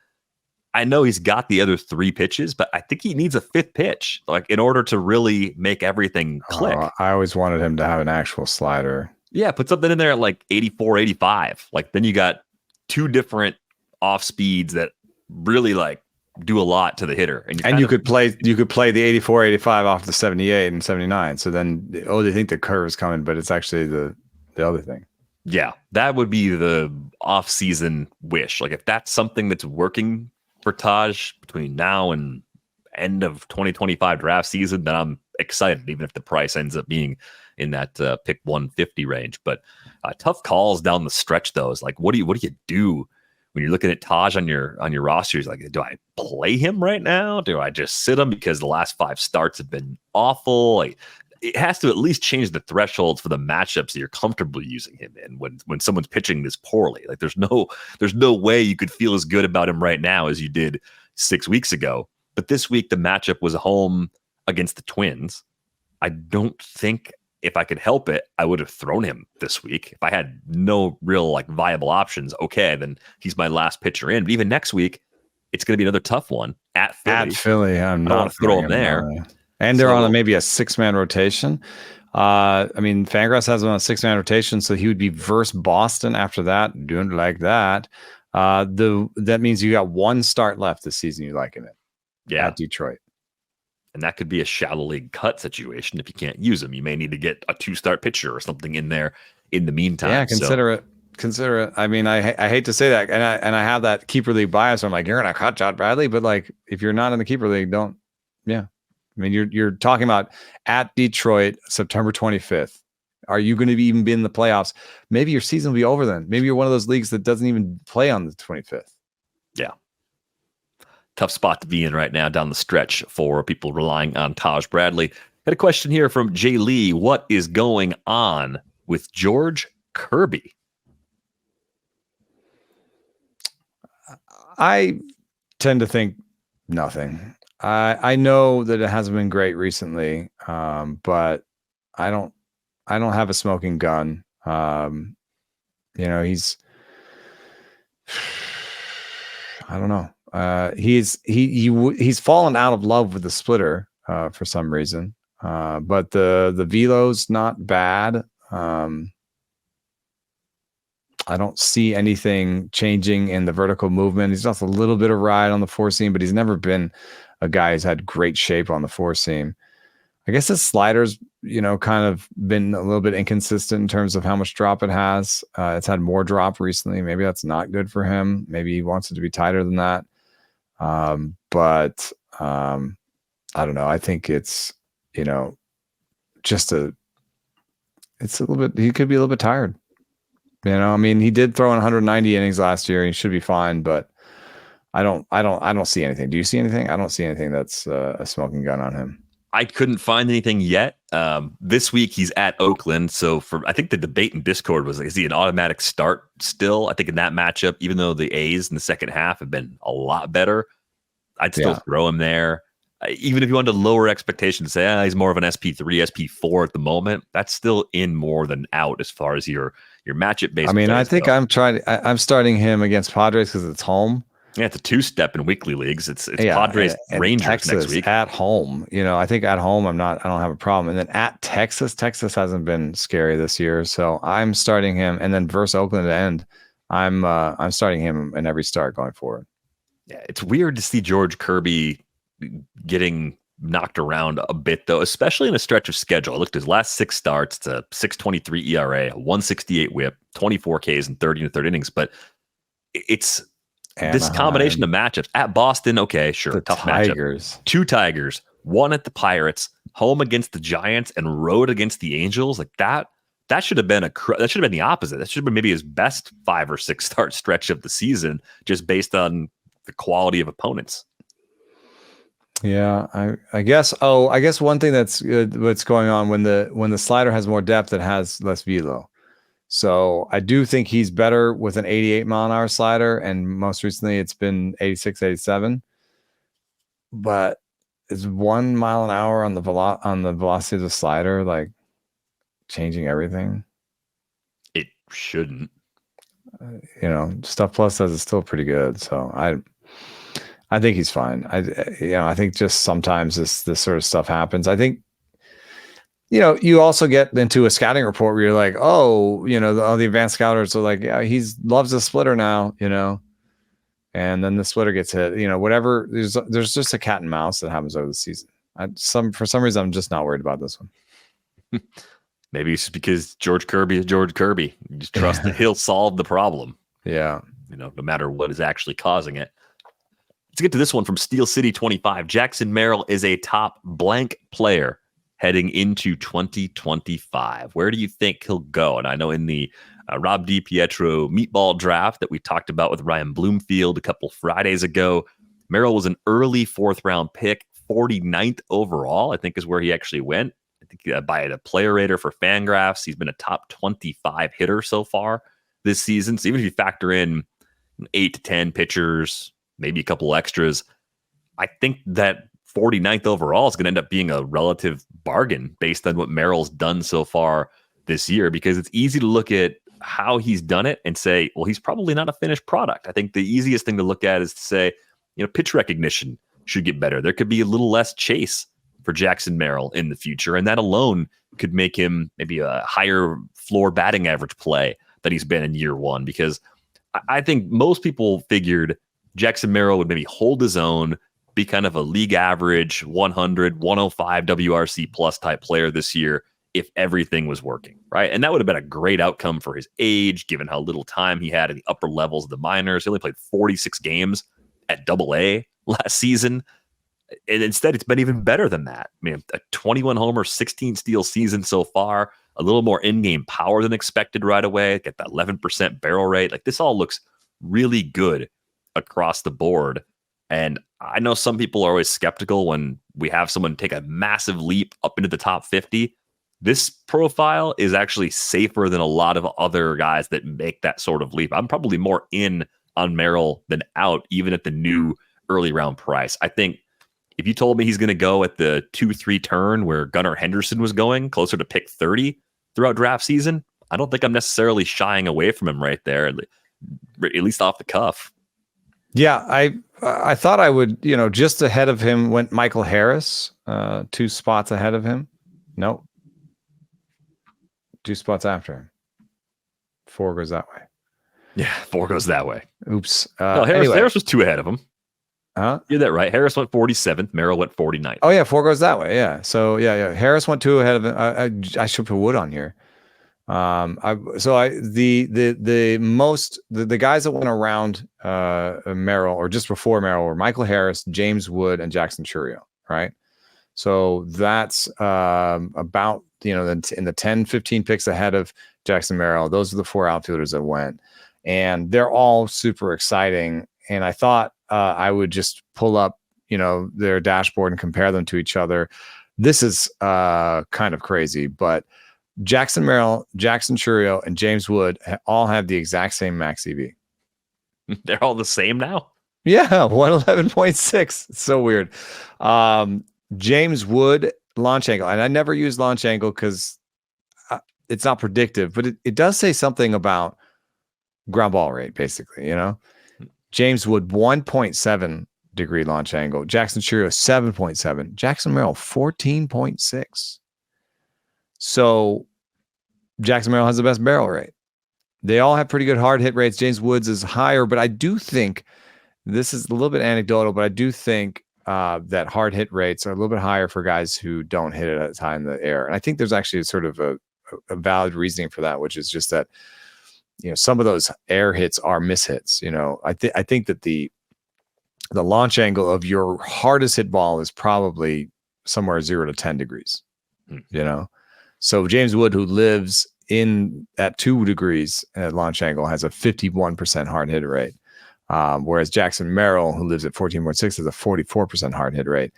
I know he's got the other 3 pitches, but I think he needs a 5th pitch, in order to really make everything click. I always wanted him to have an actual slider. Yeah, put something in there at 84, 85. Then you got 2 different off speeds that really do a lot to the hitter. And you could play the 84, 85 off the 78 and 79. So then, they think the curve is coming, but it's actually the other thing. Yeah, that would be the off-season wish. Like if that's something that's working for Taj between now and end of 2025 draft season, then I'm excited, even if the price ends up being in that pick 150 range. But tough calls down the stretch, though. Is like, what do you do when you're looking at Taj on your roster? He's like, do I play him right now? Do I just sit him because the last 5 starts have been awful? Like, it has to at least change the thresholds for the matchups that you're comfortable using him in when someone's pitching this poorly. Like there's no way you could feel as good about him right now as you did 6 weeks ago. But this week the matchup was home against the Twins. I don't think if I could help it, I would have thrown him this week. If I had no real like viable options, okay, then he's my last pitcher in. But even next week, it's going to be another tough one at Philly. At Philly, I'm not not throw him there. And they're on maybe a 6-man rotation. I mean, Fangraphs has him on a 6-man rotation, so he would be versus Boston after that. Doing like that. That means you got 1 start left this season. You liking it? Yeah, at Detroit, and that could be a shallow league cut situation if you can't use him. You may need to get a 2-start pitcher or something in there in the meantime. Yeah, consider it. I mean, I hate to say that, and I have that keeper league bias. Where I'm like, you're gonna cut John Bradley, but like, if you're not in the keeper league, don't. Yeah. I mean, you're talking about at Detroit, September 25th. Are you going to even be in the playoffs? Maybe your season will be over then. Maybe you're one of those leagues that doesn't even play on the 25th. Yeah. Tough spot to be in right now down the stretch for people relying on Taj Bradley. Got a question here from Jay Lee. What is going on with George Kirby? I tend to think nothing. I know that it hasn't been great recently, but I don't have a smoking gun. He's I don't know. He's fallen out of love with the splitter for some reason, but the velo's not bad. I don't see anything changing in the vertical movement. He's lost a little bit of ride on the 4-seam, but he's never been a guy who's had great shape on the 4-seam. I guess his slider's, kind of been a little bit inconsistent in terms of how much drop it has. It's had more drop recently. Maybe that's not good for him. Maybe he wants it to be tighter than that. But I don't know. I think it's, it's a little bit, he could be a little bit tired. I mean, he did throw in 190 innings last year. He should be fine, but I don't see anything. Do you see anything? I don't see anything that's a smoking gun on him. I couldn't find anything yet. This week he's at Oakland. So I think the debate in Discord was, is he an automatic start still? I think in that matchup, even though the A's in the second half have been a lot better, I'd still throw him there. Even if you wanted to lower expectations, say he's more of an SP3, SP4 at the moment, that's still in more than out as far as your matchup base. I mean, I think I'm starting him against Padres because it's home. Yeah, it's a 2-step in weekly leagues. It's Padres Rangers Texas next week at home. I think at home I don't have a problem. And then at Texas hasn't been scary this year, so I'm starting him. And then versus Oakland at end, I'm starting him in every start going forward. Yeah, it's weird to see George Kirby getting knocked around a bit, though, especially in a stretch of schedule. I looked at his last 6 starts. It's a 6.23 ERA, a 168 WHIP, 24 Ks in 30 and 3rd innings. But it's this combination of matchups at Boston. Okay, sure, the tough Tigers. Matchup. 2 Tigers, 1 at the Pirates, home against the Giants, and road against the Angels. Like that should have been that should have been the opposite. That should have been maybe his best 5 or 6 start stretch of the season, just based on the quality of opponents. Yeah, I guess. Oh, I guess one thing that's what's going on when the slider has more depth, it has less velo. So I do think he's better with an 88 mile an hour slider, and most recently it's been 86, 87. But is 1 mile an hour on the velocity of the slider like changing everything? It shouldn't. Stuff Plus says it's still pretty good. So I think he's fine. I think just sometimes this sort of stuff happens. I think, you also get into a scouting report where you're like, all the advanced scouters are like, yeah, loves the splitter now, and then the splitter gets hit, whatever. There's just a cat and mouse that happens over the season. For some reason, I'm just not worried about this one. Maybe it's because George Kirby is George Kirby. You just trust that he'll solve the problem. Yeah. No matter what is actually causing it. Let's get to this one from Steel City 25. Jackson Merrill is a top blank player heading into 2025. Where do you think he'll go? And I know in the Rob DiPietro meatball draft that we talked about with Ryan Bloomfield a couple Fridays ago, Merrill was an early 4th-round pick, 49th overall, I think is where he actually went. I think by the player rater for Fangraphs, he's been a top 25 hitter so far this season. So even if you factor in 8 to 10 pitchers, maybe a couple extras, I think that 49th overall is going to end up being a relative bargain based on what Merrill's done so far this year, because it's easy to look at how he's done it and say, well, he's probably not a finished product. I think the easiest thing to look at is to say, pitch recognition should get better. There could be a little less chase for Jackson Merrill in the future, and that alone could make him maybe a higher floor batting average play that he's been in year one, because I think most people figured Jackson Merrill would maybe hold his own, be kind of a league average 100, 105 WRC plus type player this year if everything was working, right? And that would have been a great outcome for his age, given how little time he had in the upper levels of the minors. He only played 46 games at AA last season. And instead, it's been even better than that. I mean, a 21 homer, 16 steal season so far, a little more in-game power than expected right away, get that 11% barrel rate. Like, this all looks really good across the board. And I know some people are always skeptical when we have someone take a massive leap up into the top 50. This profile is actually safer than a lot of other guys that make that sort of leap. I'm probably more in on Merrill than out, even at the new early round price. I think if you told me he's going to go at the 2-3 turn where Gunnar Henderson was going, closer to pick 30 throughout draft season, I don't think I'm necessarily shying away from him right there, at least off the cuff. Yeah, I thought I would, just ahead of him went Michael Harris, 2 spots ahead of him. Nope. 2 spots after him. 4 goes that way. Yeah, 4 goes that way. Oops. No, Harris was 2 ahead of him. Huh? You're that right. Harris went 47th. Merrill went 49th. Oh yeah, 4 goes that way. Yeah. So yeah. Harris went 2 ahead of him. I should put Wood on here. The guys that went around Merrill or just before Merrill were Michael Harris, James Wood, and Jackson Chourio, right? So that's about in the 10, 15 picks ahead of Jackson Merrill. Those are the 4 outfielders that went, and they're all super exciting. And I thought I would just pull up their dashboard and compare them to each other. This is kind of crazy, but Jackson Merrill, Jackson Chourio, and James Wood all have the exact same max EV. They're all the same now? Yeah, 111.6. It's so weird. James Wood launch angle, and I never use launch angle because it's not predictive, but it does say something about ground ball rate, basically, James Wood, 1.7 degree launch angle. Jackson Chourio, 7.7. Jackson Merrill, 14.6. So Jackson Merrill has the best barrel rate. They all have pretty good hard hit rates. James Woods is higher, but I do think this is a little bit anecdotal, but I do think that hard hit rates are a little bit higher for guys who don't hit it at a time in the air. And I think there's actually sort of a valid reasoning for that, which is just that, some of those air hits are mishits. I think that the launch angle of your hardest hit ball is probably somewhere 0 to 10 degrees, So James Wood, who lives in at 2 degrees at launch angle, has a 51% hard hit rate. Whereas Jackson Merrill, who lives at 14.6, has a 44% hard hit rate.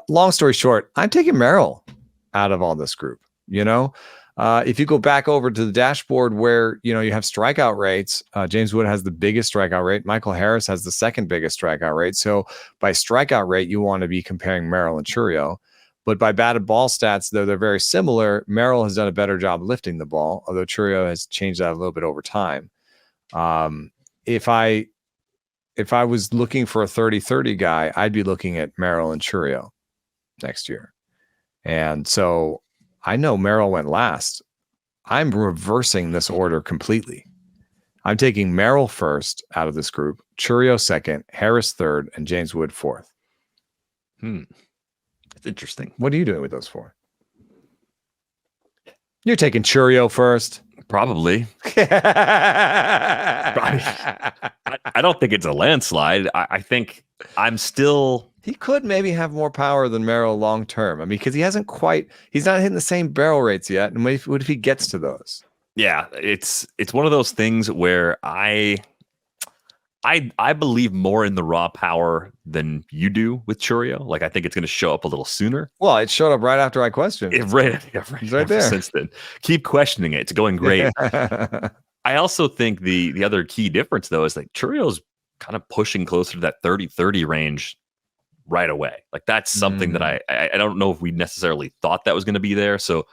Long story short, I'm taking Merrill out of all this group. If you go back over to the dashboard where, you have strikeout rates, James Wood has the biggest strikeout rate. Michael Harris has the second biggest strikeout rate. So by strikeout rate, you want to be comparing Merrill and Chourio. But by batted ball stats, though they're very similar, Merrill has done a better job lifting the ball, although Chourio has changed that a little bit over time. If I was looking for a 30-30 guy, I'd be looking at Merrill and Chourio next year. And so I know Merrill went last. I'm reversing this order completely. I'm taking Merrill first out of this group, Chourio second, Harris third, and James Wood fourth. That's interesting. What are you doing with those 4? You're taking Churio first. Probably. I don't think it's a landslide. I think I'm still. He could maybe have more power than Merrill long term. I mean, because he's not hitting the same barrel rates yet. And what if he gets to those? Yeah, it's one of those things where I believe more in the raw power than you do with Churio. Like, I think it's going to show up a little sooner. Well, it showed up right after I questioned. It's right there. Since then, keep questioning it. It's going great. I also think the other key difference, though, is like Churio's kind of pushing closer to that 30-30 range right away. Like, that's something that I don't know if we necessarily thought that was going to be there. So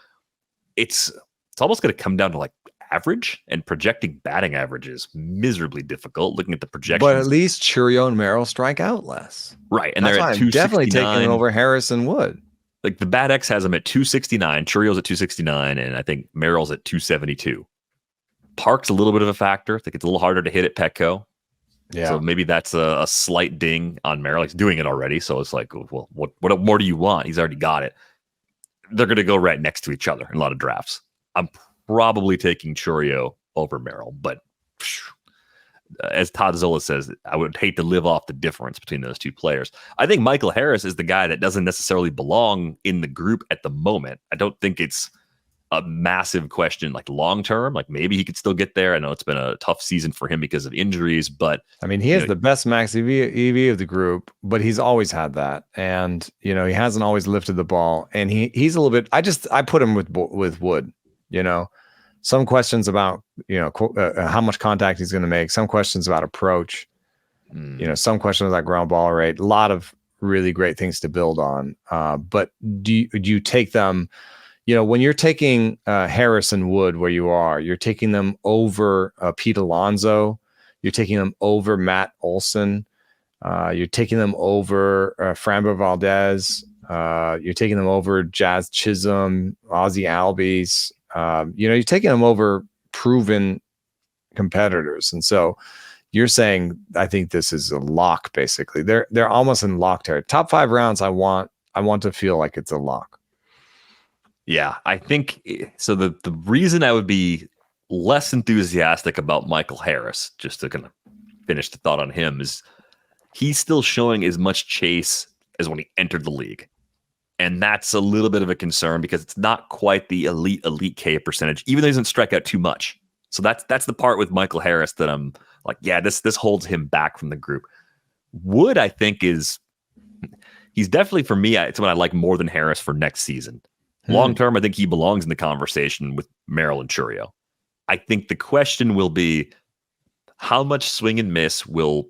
it's almost going to come down to like average, and projecting batting average is miserably difficult looking at the projections. But at least Churio and Merrill strike out less. Right. And that's they're at 269. Definitely taking him over Harris and Wood. Like, the Bat X has him at 269, Churio's at 269, and I think Merrill's at 272. Park's a little bit of a factor. I think it's a little harder to hit at Petco. Yeah. So maybe that's a slight ding on Merrill. He's doing it already. So it's like, well, what more do you want? He's already got it. They're going to go right next to each other in a lot of drafts. I'm probably taking Churio over Merrill, but as Todd Zola says, I would hate to live off the difference between those two players. I think Michael Harris is the guy that doesn't necessarily belong in the group at the moment. I don't think it's a massive question like long term. Like, maybe he could still get there. I know it's been a tough season for him because of injuries, but I mean, he has the best max EV of the group, but he's always had that. And he hasn't always lifted the ball, and he's a little bit. I put him with Wood. Some questions about how much contact he's going to make. Some questions about approach. Some questions about ground ball rate. A lot of really great things to build on. But do you take them? When you're taking Harris and Wood where you are, you're taking them over Pete Alonso. You're taking them over Matt Olson. You're taking them over Framber Valdez. You're taking them over Jazz Chisholm, Ozzie Albies. You're taking them over proven competitors. And so you're saying, I think this is a lock, basically. They're almost in lock territory. Top 5 rounds, I want to feel like it's a lock. Yeah, I think so. The reason I would be less enthusiastic about Michael Harris, just to kind of finish the thought on him, is he's still showing as much chase as when he entered the league. And that's a little bit of a concern because it's not quite the elite K percentage, even though he doesn't strike out too much. So that's the part with Michael Harris that I'm like, yeah, this holds him back from the group. Wood, I think, he's definitely, for me, it's what I like more than Harris for next season. Long term, I think he belongs in the conversation with Merrill and Churio. I think the question will be how much swing and miss will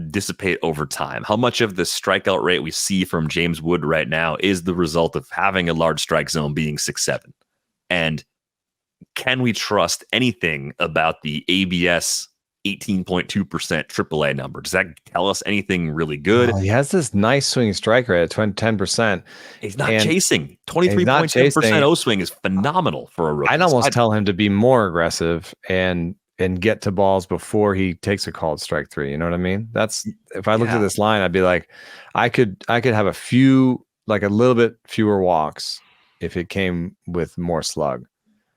dissipate over time. How much of the strikeout rate we see from James Wood right now is the result of having a large strike zone being 6-7? And can we trust anything about the ABS 18.2% AAA number? Does that tell us anything really good? He has this nice swinging strike rate at 10%. He's not chasing. 23.10% O swing is phenomenal for a rookie. I'd almost tell him to be more aggressive and get to balls before he takes a called strike 3. You know what I mean? That's, if I looked at this line, I'd be like, I could have a little bit fewer walks if it came with more slug.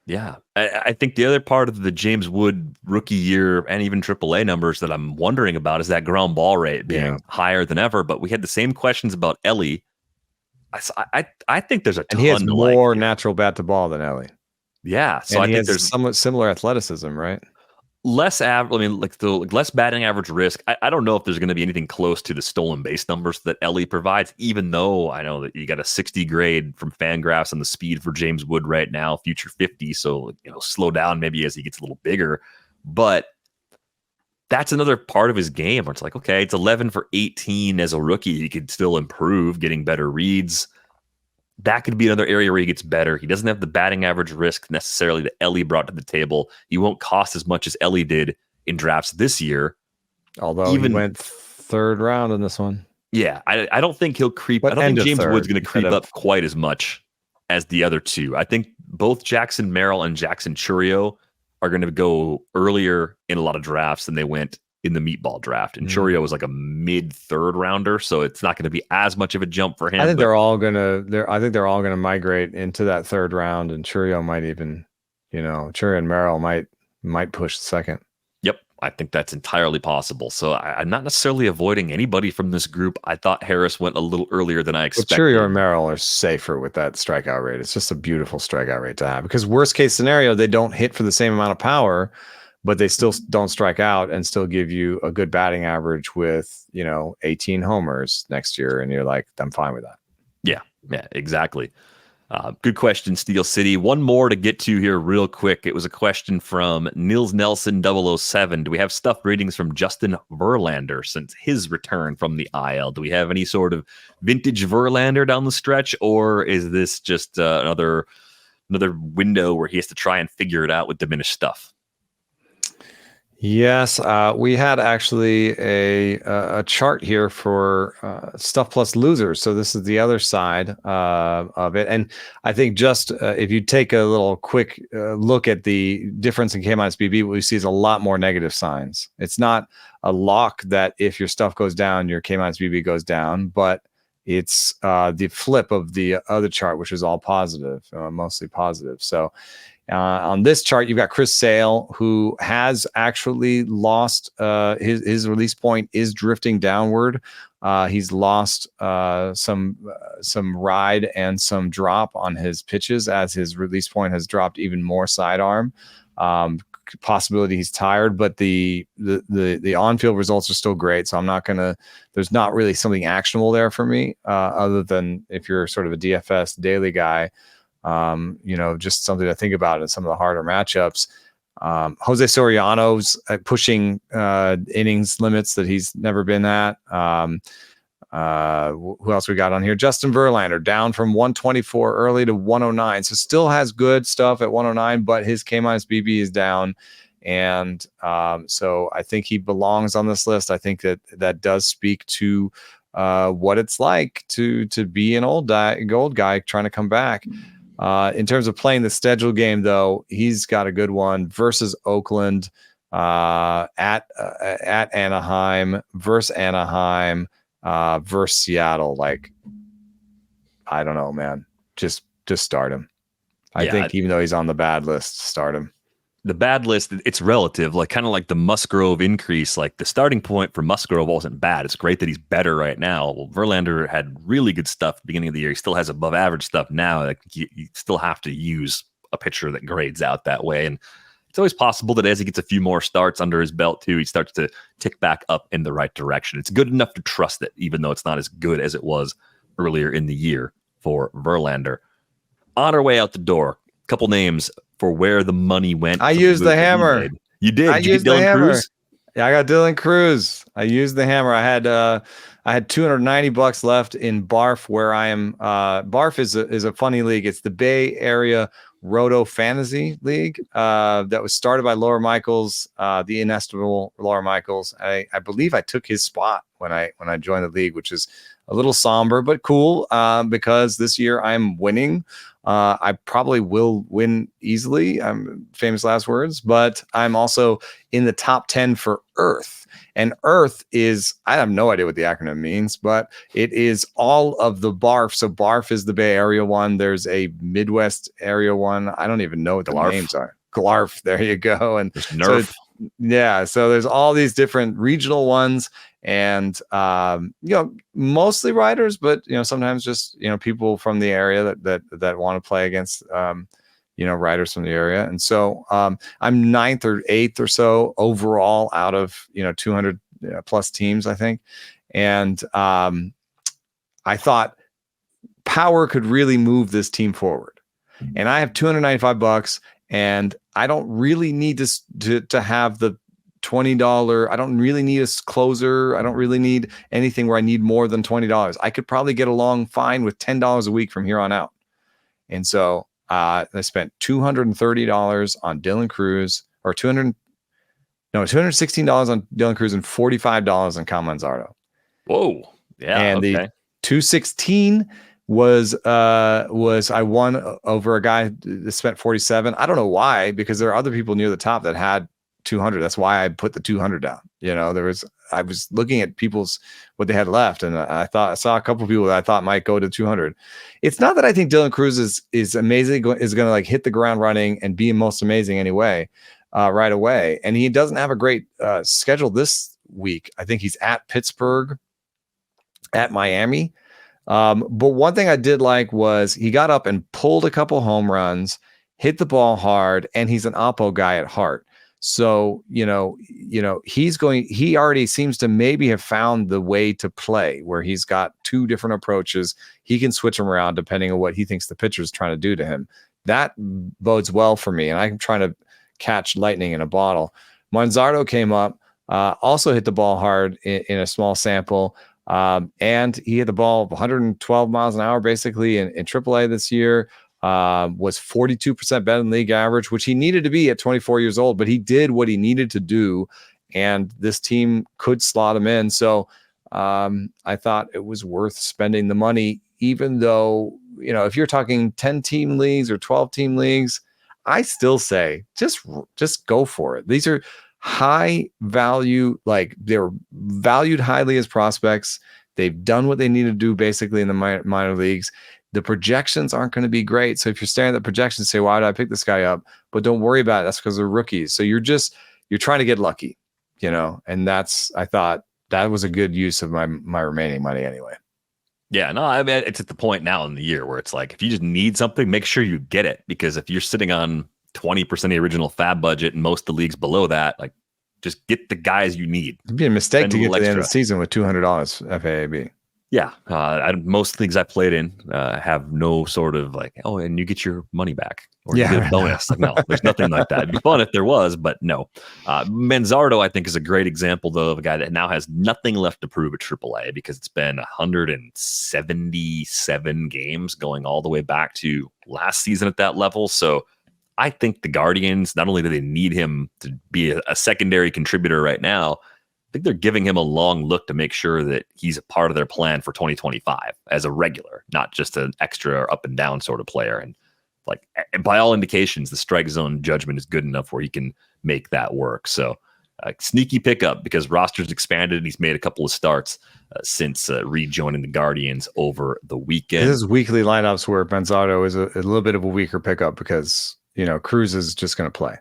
Yeah. I think the other part of the James Wood rookie year and even AAA numbers that I'm wondering about is that ground ball rate being higher than ever. But we had the same questions about Ellie. I think there's a ton. And he has more natural bat to ball than Ellie. Yeah. So I think there's somewhat similar athleticism, right? Less average. I mean, less batting average risk. I don't know if there's going to be anything close to the stolen base numbers that Ellie provides, even though I know that you got a 60 grade from Fangraphs on the speed for James Wood right now, future 50. So, slow down maybe as he gets a little bigger. But that's another part of his game where it's like, okay, it's 11 for 18 as a rookie. He could still improve, getting better reads. That could be another area where he gets better. He doesn't have the batting average risk necessarily that Ellie brought to the table. He won't cost as much as Ellie did in drafts this year. Although he went 3rd round in this one. Yeah, I don't think he'll creep. I don't think James Wood's going to creep up quite as much as the other two. I think both Jackson Merrill and Jackson Churio are going to go earlier in a lot of drafts than they went in the meatball draft. And Churio was like a mid-3rd rounder, so it's not going to be as much of a jump for him. I think they're all going to migrate into that 3rd round, and Churio might even Cherry and Merrill might push the second. Yep, I think that's entirely possible. So I'm not necessarily avoiding anybody from this group. I thought Harris went a little earlier than I expected. Well, Cherry or Merrill are safer with that strikeout rate. It's just a beautiful strikeout rate to have, because worst case scenario, they don't hit for the same amount of power, but they still don't strike out and still give you a good batting average with 18 homers next year, and you're like, I'm fine with that. Yeah, exactly. Good question, Steel City. One more to get to here real quick. It was a question from Nils Nelson 007. Do we have stuff ratings from Justin Verlander since his return from the IL? Do we have any sort of vintage Verlander down the stretch, or is this just another window where he has to try and figure it out with diminished stuff? Yes, we had actually a chart here for stuff plus losers. So this is the other side of it. And I think just if you take a little quick look at the difference in K-BB, what we see is a lot more negative signs. It's not a lock that if your stuff goes down, your K-BB goes down, but it's the flip of the other chart, which is all positive, mostly positive. So on this chart, you've got Chris Sale, who has actually lost his release point is drifting downward. He's lost some ride and some drop on his pitches as his release point has dropped even more sidearm. Possibility he's tired, but the on-field results are still great. So there's not really something actionable there for me, other than if you're sort of a DFS daily guy. Just something to think about in some of the harder matchups. Jose Soriano's pushing innings limits that he's never been at. Who else we got on here? Justin Verlander down from 124 early to 109. So still has good stuff at 109, but his K-BB is down. And so I think he belongs on this list. I think that does speak to what it's like to be an old guy trying to come back. In terms of playing the schedule game, though, he's got a good one versus Oakland, at Anaheim, versus Anaheim, versus Seattle. Like, I don't know, man. Just start him. I think even though he's on the bad list, start him. The bad list, it's relative, like kind of like the Musgrove increase. Like the starting point for Musgrove wasn't bad. It's great that he's better right now. Well, Verlander had really good stuff at the beginning of the year. He still has above average stuff now. Like you still have to use a pitcher that grades out that way. And it's always possible that as he gets a few more starts under his belt too, he starts to tick back up in the right direction. It's good enough to trust it, even though it's not as good as it was earlier in the year for Verlander. On our way out the door, a couple names for where the money went. I used the hammer. You did. I used the hammer. Cruz? Yeah, I got Dylan Cruz. I used the hammer. I had $290 left in Barf, where I am. Barf is a funny league. It's the Bay Area Roto Fantasy League that was started by Laura Michaels, the inestimable Laura Michaels. I believe I took his spot when I joined the league, which is a little somber but cool, because this year I'm winning. I probably will win easily. I'm famous last words, but I'm also in the top 10 for Earth. And Earth is, I have no idea what the acronym means, but it is all of the BARF. So BARF is the Bay Area one. There's a Midwest area one. I don't even know what the names are. GLARF. There you go. And Nerf. So there's all these different regional ones, and mostly writers, but sometimes just people from the area that want to play against writers from the area. And so I'm ninth or eighth or so overall out of 200 plus teams, I think. And I thought power could really move this team forward. And I have $295, and I don't really need to have the $20. I don't really need a closer. I don't really need anything where I need more than $20. I could probably get along fine with $10 a week from here on out. And so I spent $230 on Dylan Cruz, or $216 on Dylan Cruz, and $45 on Kyle Manzardo. Whoa. Yeah. And okay. the $216 was I won over a guy that spent 47. I don't know why, because there are other people near the top that had 200. That's why I put the 200 down. I was looking at what they had left, and I saw a couple of people that I thought might go to 200. It's not that I think Dylan Cruz is amazing, is going to like hit the ground running and be most amazing anyway, right away. And he doesn't have a great schedule this week. I think he's at Pittsburgh, at Miami. But one thing I did like was he got up and pulled a couple home runs, hit the ball hard, and he's an oppo guy at heart. So, he already seems to maybe have found the way to play where he's got two different approaches. He can switch them around depending on what he thinks the pitcher is trying to do to him. That bodes well for me. And I'm trying to catch lightning in a bottle. Manzardo came up, also hit the ball hard in a small sample. And he hit the ball 112 miles an hour, basically in AAA this year. Was 42% better than league average, which he needed to be at 24 years old, but he did what he needed to do, and this team could slot him in. So I thought it was worth spending the money, even though, if you're talking 10-team leagues or 12-team leagues, I still say just go for it. These are high value, like they're valued highly as prospects. They've done what they need to do basically in the minor leagues. The projections aren't going to be great. So if you're staring at the projections, say, why did I pick this guy up? But don't worry about it. That's because they're rookies. So you're trying to get lucky, and I thought that was a good use of my remaining money anyway. Yeah, no, I mean, it's at the point now in the year where it's like, if you just need something, make sure you get it. Because if you're sitting on 20% of the original FAAB budget and most of the leagues below that, like, just get the guys you need. It'd be a mistake to get to the end of the season with $200 FAAB. Yeah, most things I played in have no sort of like, oh, and you get your money back or you get a bonus. Like, no, there's nothing like that. It'd be fun if there was, but no. Manzardo, I think, is a great example, though, of a guy that now has nothing left to prove at AAA because it's been 177 games going all the way back to last season at that level. So I think the Guardians, not only do they need him to be a secondary contributor right now, I think they're giving him a long look to make sure that he's a part of their plan for 2025 as a regular, not just an extra up and down sort of player. And like, by all indications, the strike zone judgment is good enough where he can make that work. So sneaky pickup because roster's expanded and he's made a couple of starts since rejoining the Guardians over the weekend. This is weekly lineups where Manzardo is a little bit of a weaker pickup because, Cruz is just going to play.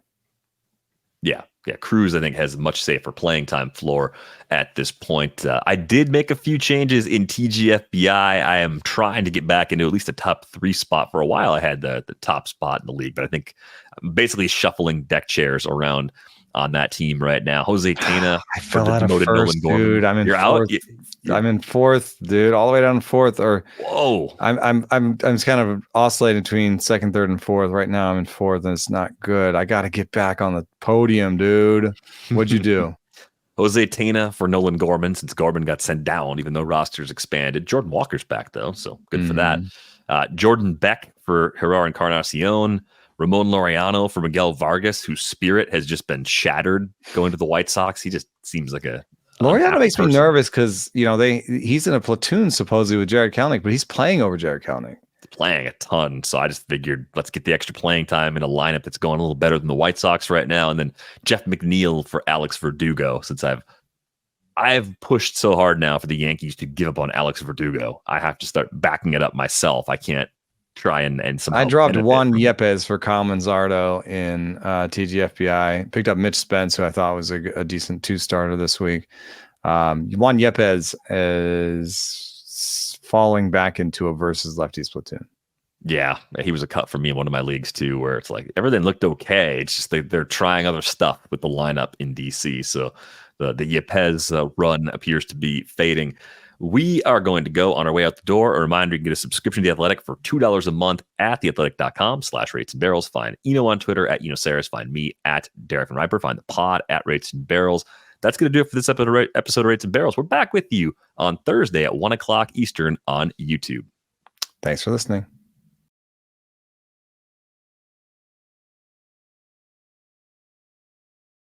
Yeah, Cruz, I think, has a much safer playing time floor at this point. I did make a few changes in TGFBI. I am trying to get back into at least a top 3 spot. For a while, I had the top spot in the league, but I think I'm basically shuffling deck chairs around on that team right now. Jose Tena. I fell out of first, dude. I'm in You're fourth. out. I'm in fourth, dude, all the way down to fourth. Or whoa, I'm just kind of oscillating between second, third, and fourth. Right now, I'm in fourth, and it's not good. I got to get back on the podium, dude. What'd you do? Jose Tena for Nolan Gorman, since Gorman got sent down, even though rosters expanded. Jordan Walker's back though, so good for that. Jordan Beck for Gerard Encarnacion. Ramon Laureano for Miguel Vargas, whose spirit has just been shattered going to the White Sox. He just seems like a Laureano makes me nervous because he's in a platoon supposedly with Jared Kelenic, but he's playing over Jared Kelenic. Playing a ton, so I just figured let's get the extra playing time in a lineup that's going a little better than the White Sox right now. And then Jeff McNeil for Alex Verdugo, since I've pushed so hard now for the Yankees to give up on Alex Verdugo. I have to start backing it up myself. I can't try and somehow. I dropped Juan Yepes for Kyle Manzardo in TGFBI. Picked up Mitch Spence, who I thought was a decent 2-starter this week. Juan Yepes is falling back into a versus lefties platoon. Yeah, he was a cut for me in one of my leagues too, where it's like everything looked okay. It's just they're trying other stuff with the lineup in DC. So the Yepes run appears to be fading. We are going to go on our way out the door. A reminder, you can get a subscription to The Athletic for $2 a month at theathletic.com/ratesandbarrels. Find Eno on Twitter at Eno Find me at Derek and Riper. Find the pod at Rates and Barrels. That's going to do it for this episode of Rates and Barrels. We're back with you on Thursday at 1 o'clock Eastern on YouTube. Thanks for listening.